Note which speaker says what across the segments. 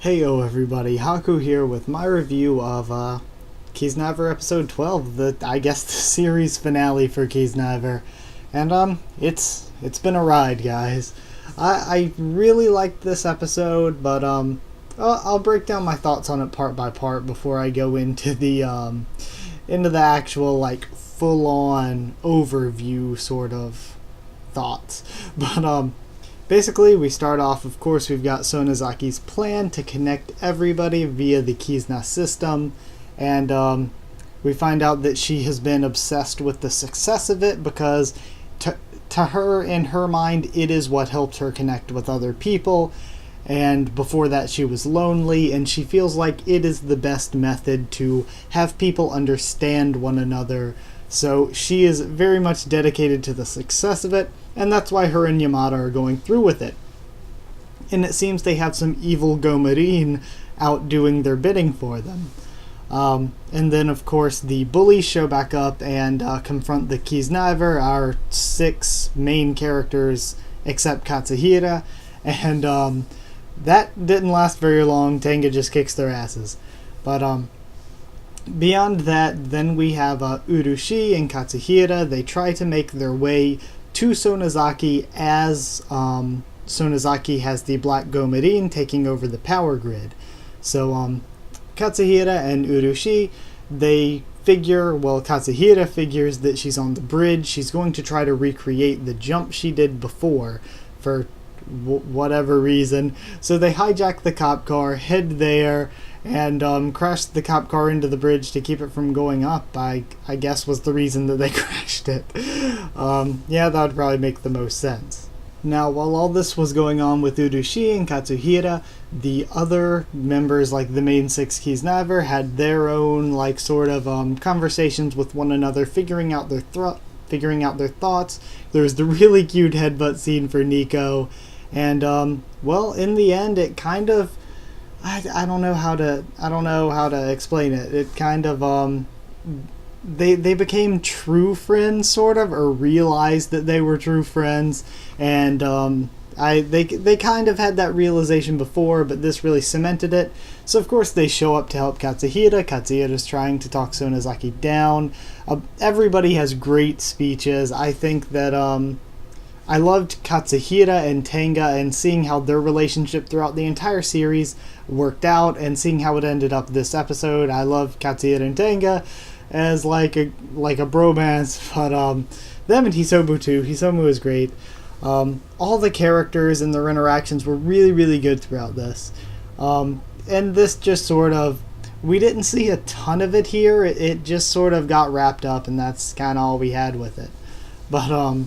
Speaker 1: Heyo everybody, Haku here with my review of Kiznaiver episode 12, the series finale for Kiznaiver. And it's been a ride, guys. I really liked this episode, but I'll break down my thoughts on it part by part before I go into the actual full-on overview sort of thoughts. But basically, we start off, of course, we've got Sonozaki's plan to connect everybody via the Kizna system, and we find out that she has been obsessed with the success of it because to her, in her mind, it is what helped her connect with other people, and before that she was lonely, and she feels like it is the best method to have people understand one another, so she is very much dedicated to the success of it. And that's why her and Yamada are going through with it. And it seems they have some evil Gomarin out doing their bidding for them. And then, of course, the bullies show back up and confront the Kiznaiver, our 6 main characters, except Katsuhira. And that didn't last very long. Tenga just kicks their asses. But beyond that, then we have Urushi and Katsuhira. They try to make their way to Sonozaki as Sonozaki has the Black Gomarin taking over the power grid. So Katsuhira and Urushi, they figure, well, Katsuhira figures that she's on the bridge. She's going to try to recreate the jump she did before for whatever reason. So they hijack the cop car, head there, and crash the cop car into the bridge to keep it from going up, I guess was the reason that they crashed it. Yeah, that would probably make the most sense. Now, while all this was going on with Urushi and Katsuhira, the other members, like the main 6 Kiznaiver, had their own, sort of conversations with one another, figuring out their thoughts. There was the really cute headbutt scene for Nico, and, well, in the end, it kind of... I don't know how to explain it. It kind of they became true friends, sort of, or realized that they were true friends, and they kind of had that realization before, but this really cemented it. So of course they show up to help Katsuhira. Katsuhira's trying to talk Sonozaki down. Everybody has great speeches. I think that I loved Katsuhira and Tenga, and seeing how their relationship throughout the entire series worked out, and seeing how it ended up this episode. I love Katsuhira and Tenga as like a bromance, but them and Hisomu too. Hisomu is great. All the characters and their interactions were really, really good throughout this. And this just sort of, we didn't see a ton of it here. It just sort of got wrapped up, and that's kind of all we had with it. But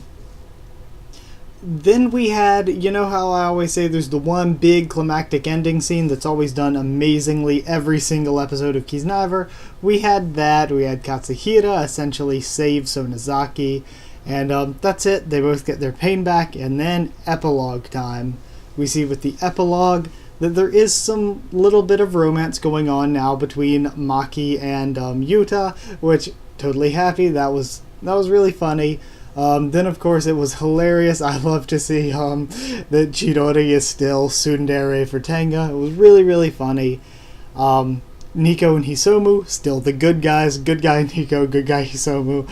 Speaker 1: then we had, you know how I always say there's the one big climactic ending scene that's always done amazingly every single episode of Kiznaiver. We had that. We had Katsuhira essentially save Sonozaki, and that's it. They both get their pain back, and then epilogue time. We see with the epilogue that there is some little bit of romance going on now between Maki and Yuta, which, totally happy. That was really funny. Then, of course, it was hilarious. I love to see that Chidori is still tsundere for Tenga. It was really, really funny. Nico and Hisomu, still the good guys. Good guy Nico, good guy Hisomu.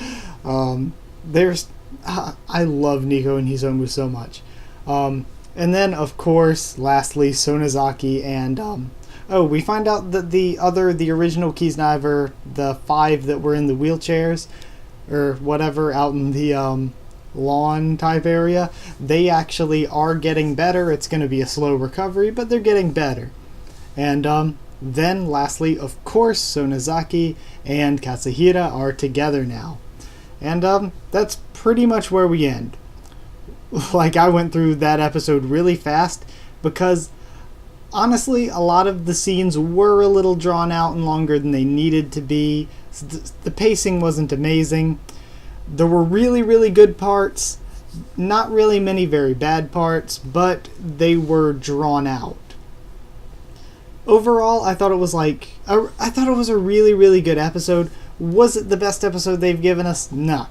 Speaker 1: I love Nico and Hisomu so much. And then, of course, lastly, Sonozaki and... we find out that the original Kiznaiver, the 5 that were in the wheelchairs, or whatever, out in the lawn type area, they actually are getting better. It's going to be a slow recovery, but they're getting better. And then lastly, of course, Sonozaki and Katsuhira are together now. And that's pretty much where we end. I went through that episode really fast because honestly, a lot of the scenes were a little drawn out and longer than they needed to be. The pacing wasn't amazing. There were really, really good parts. Not really many very bad parts, but they were drawn out. Overall, I thought it was a really, really good episode. Was it the best episode they've given us? No.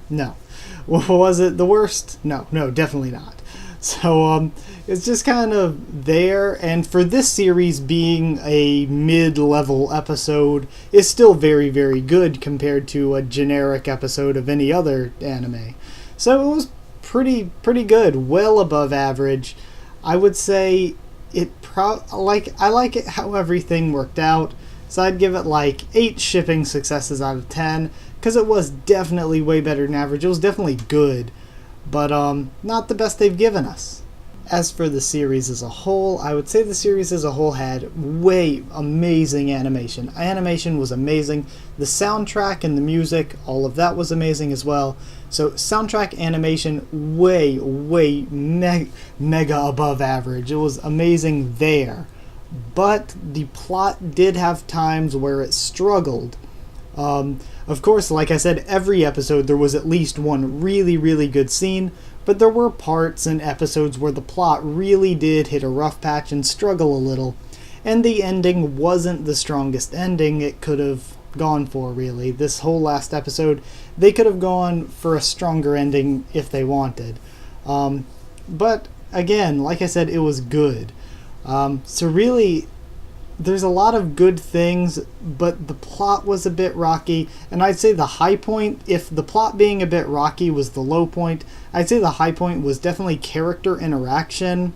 Speaker 1: Was it the worst? No, definitely not. So it's just kind of there, and for this series being a mid-level episode, is still very, very good compared to a generic episode of any other anime. So it was pretty good, well above average. I would say I like it how everything worked out. So I'd give it like 8 shipping successes out of 10, because it was definitely way better than average. It was definitely good, but not the best they've given us. As for the series as a whole, I would say the series as a whole had way amazing animation. Animation was amazing. The soundtrack and the music, all of that was amazing as well. So soundtrack, animation, way mega above average. It was amazing there. But the plot did have times where it struggled. Of course, like I said, every episode there was at least one really good scene, but there were parts and episodes where the plot really did hit a rough patch and struggle a little, and the ending wasn't the strongest ending it could have gone for, really. This whole last episode, they could have gone for a stronger ending if they wanted. But again, like I said, it was good. So really, there's a lot of good things, but the plot was a bit rocky, and I'd say the high point, if the plot being a bit rocky was the low point, I'd say the high point was definitely character interaction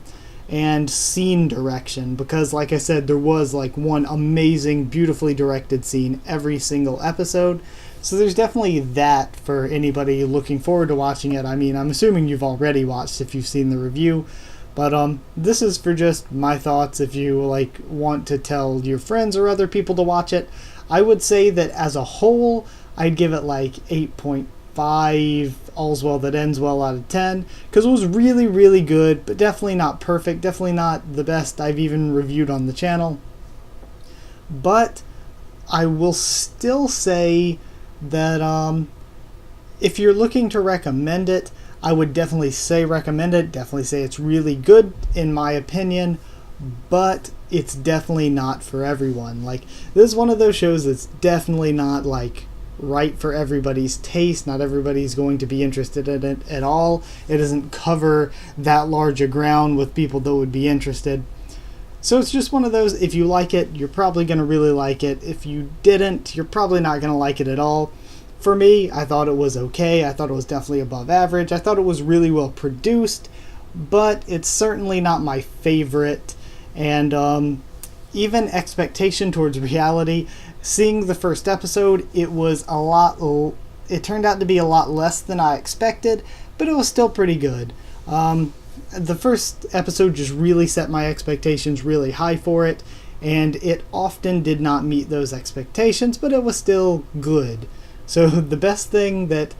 Speaker 1: and scene direction, because like I said, there was like one amazing, beautifully directed scene every single episode. So there's definitely that for anybody looking forward to watching it. I mean, I'm assuming you've already watched if you've seen the review. But this is for just my thoughts. If you want to tell your friends or other people to watch it, I would say that as a whole, I'd give it like 8.5 all's well that ends well out of 10, because it was really good, but definitely not perfect, definitely not the best I've even reviewed on the channel. But I will still say that if you're looking to recommend it, I would definitely say recommend it, definitely say it's really good in my opinion, but it's definitely not for everyone. Like, this is one of those shows that's definitely not right for everybody's taste. Not everybody's going to be interested in it at all. It doesn't cover that large a ground with people that would be interested. So it's just one of those, if you like it, you're probably going to really like it. If you didn't, you're probably not going to like it at all. For me, I thought it was okay. I thought it was definitely above average. I thought it was really well produced, but it's certainly not my favorite. And even expectation towards reality, seeing the first episode, it turned out to be a lot less than I expected, but it was still pretty good. The first episode just really set my expectations really high for it, and it often did not meet those expectations, but it was still good. So the best thing that,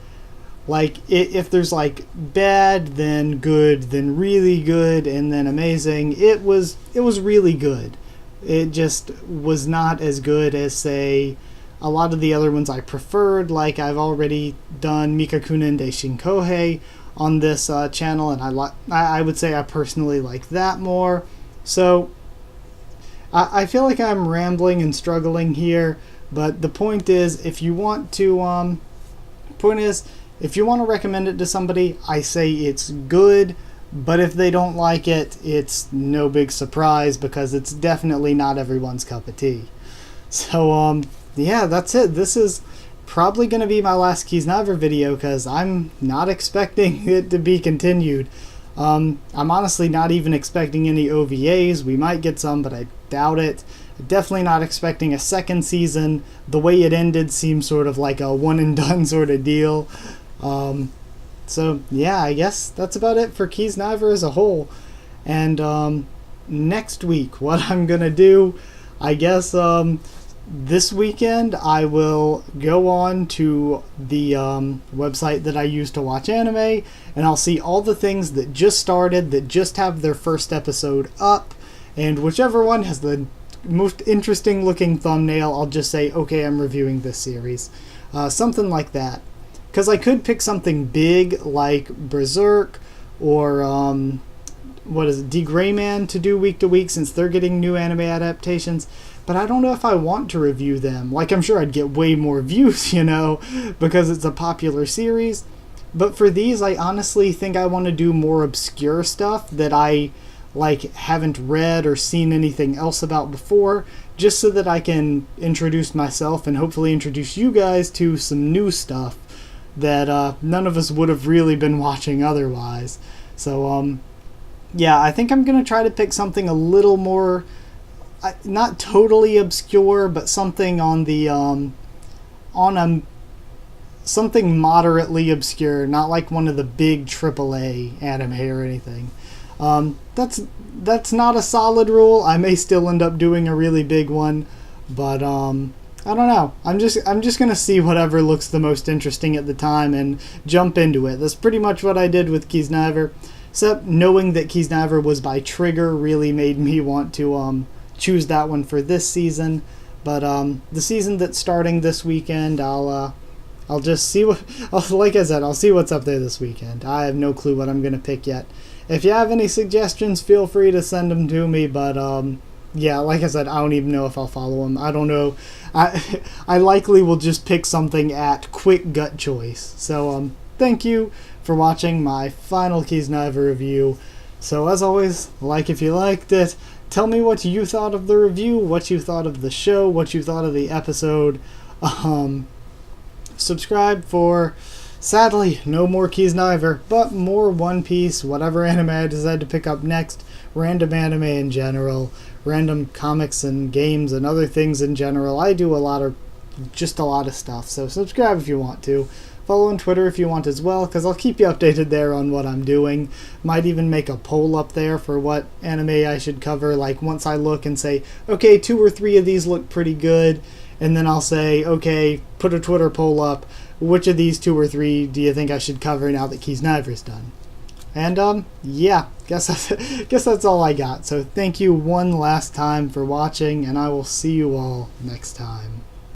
Speaker 1: if there's bad, then good, then really good, and then amazing, it was really good. It just was not as good as, say, a lot of the other ones I preferred. Like, I've already done Mikakunen de Shinkohei on this channel, and I would say I personally like that more. So I feel like I'm rambling and struggling here. But the point is, if you want to recommend it to somebody, I say it's good. But if they don't like it, it's no big surprise, because it's definitely not everyone's cup of tea. So yeah, that's it. This is probably going to be my last Kiznaiver video, because I'm not expecting it to be continued. I'm honestly not even expecting any OVAs. We might get some, but I doubt it. Definitely not expecting a second season. The way it ended seems sort of like a one and done sort of deal. So yeah, I guess that's about it for Kiznaiver as a whole. And next week, what I'm gonna do, I guess this weekend I will go on to the website that I use to watch anime, and I'll see all the things that just started, that just have their first episode up, and whichever one has the most interesting looking thumbnail, I'll just say, okay, I'm reviewing this series. Something like that. Because I could pick something big like Berserk or D. Greyman to do week to week, since they're getting new anime adaptations. But I don't know if I want to review them. I'm sure I'd get way more views, because it's a popular series. But for these, I honestly think I want to do more obscure stuff that I haven't read or seen anything else about before, just so that I can introduce myself and hopefully introduce you guys to some new stuff that none of us would have really been watching otherwise. So yeah, I think I'm gonna try to pick something a little more, not totally obscure, but something on the something moderately obscure, not like one of the big AAA anime or anything. That's not a solid rule. I may still end up doing a really big one, but I don't know. I'm just gonna see whatever looks the most interesting at the time and jump into it. That's pretty much what I did with Kiznaiver. Except knowing that Kiznaiver was by Trigger really made me want to choose that one for this season. But the season that's starting this weekend, I'll just see what. Like I said, I'll see what's up there this weekend. I have no clue what I'm gonna pick yet. If you have any suggestions, feel free to send them to me. But yeah, like I said, I don't even know if I'll follow them. I don't know. I likely will just pick something at quick gut choice. So thank you for watching my final Kiznaiver review. So as always, like if you liked it, tell me what you thought of the review, what you thought of the show, what you thought of the episode. Subscribe for, sadly, no more Kiznaiver, but more One Piece, whatever anime I decide to pick up next, random anime in general, random comics and games and other things in general. I do a lot of stuff, so subscribe if you want to. Follow on Twitter if you want as well, because I'll keep you updated there on what I'm doing. Might even make a poll up there for what anime I should cover, like once I look and say, okay, 2 or 3 of these look pretty good, and then I'll say, okay, put a Twitter poll up, which of these 2 or 3 do you think I should cover now that Kiznaiver's done? And yeah, guess that's all I got. So thank you one last time for watching, and I will see you all next time.